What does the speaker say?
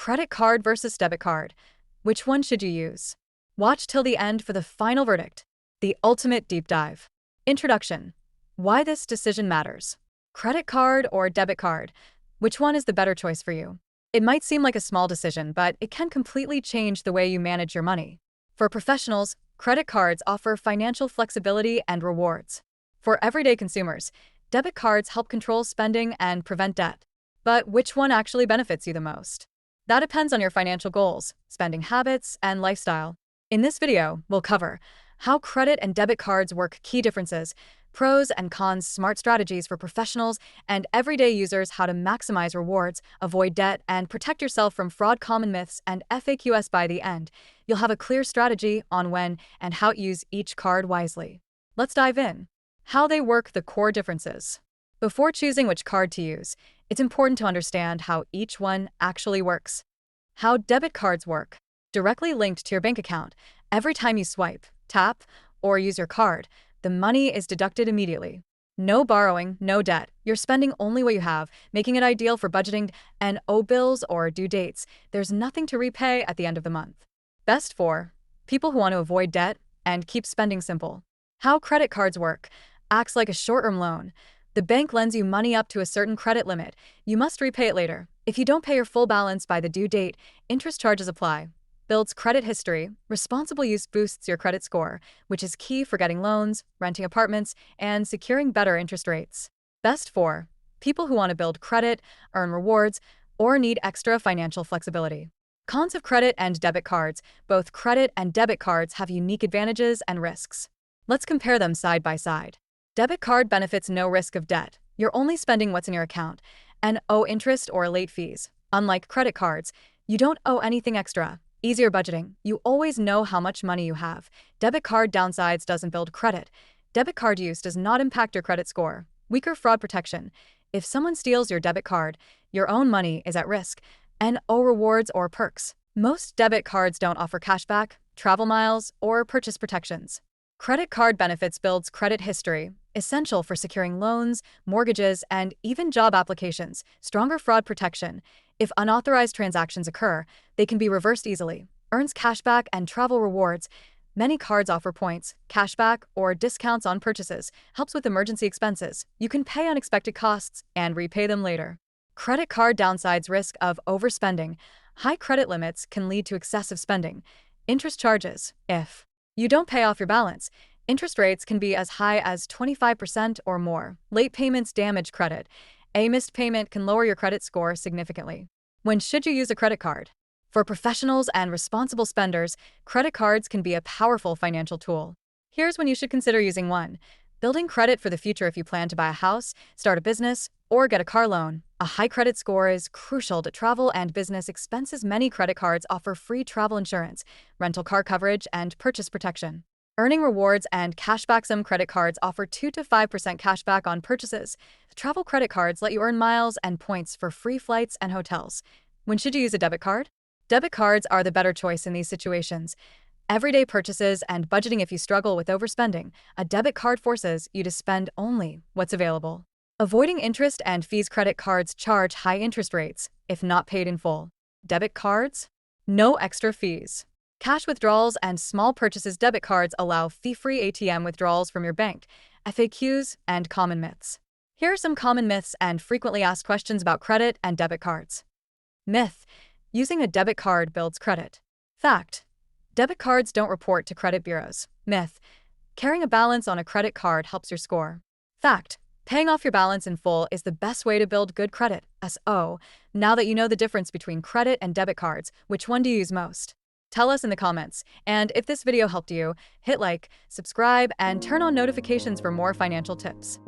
Credit card versus debit card. Which one should you use? Watch till the end for the final verdict. The ultimate deep dive. Introduction. Why this decision matters. Credit card or debit card? Which one is the better choice for you? It might seem like a small decision, but it can completely change the way you manage your money. For professionals, credit cards offer financial flexibility and rewards. For everyday consumers, debit cards help control spending and prevent debt. But which one actually benefits you the most? That depends on your financial goals, spending habits, and lifestyle. In this video, we'll cover how credit and debit cards work, key differences, pros and cons, smart strategies for professionals and everyday users, how to maximize rewards, avoid debt, and protect yourself from fraud, common myths, and FAQs. By the end, you'll have a clear strategy on when and how to use each card wisely. Let's dive in. How they work, the core differences. Before choosing which card to use, it's important to understand how each one actually works. How debit cards work. Directly linked to your bank account. Every time you swipe, tap, or use your card, the money is deducted immediately. No borrowing, no debt. You're spending only what you have, making it ideal for budgeting and bills or due dates. There's nothing to repay at the end of the month. Best for people who want to avoid debt and keep spending simple. How credit cards work. Acts like a short-term loan. The bank lends you money up to a certain credit limit. You must repay it later. If you don't pay your full balance by the due date, interest charges apply. Builds credit history. Responsible use boosts your credit score, which is key for getting loans, renting apartments, and securing better interest rates. Best for people who want to build credit, earn rewards, or need extra financial flexibility. Cons of credit and debit cards. Both credit and debit cards have unique advantages and risks. Let's compare them side by side. Debit card benefits: no risk of debt. You're only spending what's in your account and owe interest or late fees. Unlike credit cards, you don't owe anything extra. Easier budgeting. You always know how much money you have. Debit card downsides: doesn't build credit. Debit card use does not impact your credit score. Weaker fraud protection. If someone steals your debit card, your own money is at risk. And rewards or perks. Most debit cards don't offer cashback, travel miles, or purchase protections. Credit card benefits: builds credit history, essential for securing loans, mortgages, and even job applications. Stronger fraud protection. If unauthorized transactions occur, they can be reversed easily. Earns cashback and travel rewards. Many cards offer points, cashback, or discounts on purchases. Helps with emergency expenses. You can pay unexpected costs and repay them later. Credit card downsides: risk of overspending. High credit limits can lead to excessive spending. Interest charges. If you don't pay off your balance, interest rates can be as high as 25% or more. Late payments damage credit. A missed payment can lower your credit score significantly. When should you use a credit card? For professionals and responsible spenders, credit cards can be a powerful financial tool. Here's when you should consider using one. Building credit for the future: if you plan to buy a house, start a business, or get a car loan. A high credit score is crucial to travel and business expenses. Many credit cards offer free travel insurance, rental car coverage, and purchase protection. Earning rewards and cashback. Some credit cards offer 2 to 5% cashback on purchases. Travel credit cards let you earn miles and points for free flights and hotels. When should you use a debit card? Debit cards are the better choice in these situations. Everyday purchases and budgeting: if you struggle with overspending, a debit card forces you to spend only what's available. Avoiding interest and fees. Credit cards charge high interest rates if not paid in full. Debit cards? No extra fees. Cash withdrawals and small purchases. Debit cards allow fee-free ATM withdrawals from your bank. FAQs and common myths. Here are some common myths and frequently asked questions about credit and debit cards. Myth: using a debit card builds credit. Fact: debit cards don't report to credit bureaus. Myth: carrying a balance on a credit card helps your score. Fact: paying off your balance in full is the best way to build good credit. So, now that you know the difference between credit and debit cards, which one do you use most? Tell us in the comments. And if this video helped you, hit like, subscribe, and turn on notifications for more financial tips.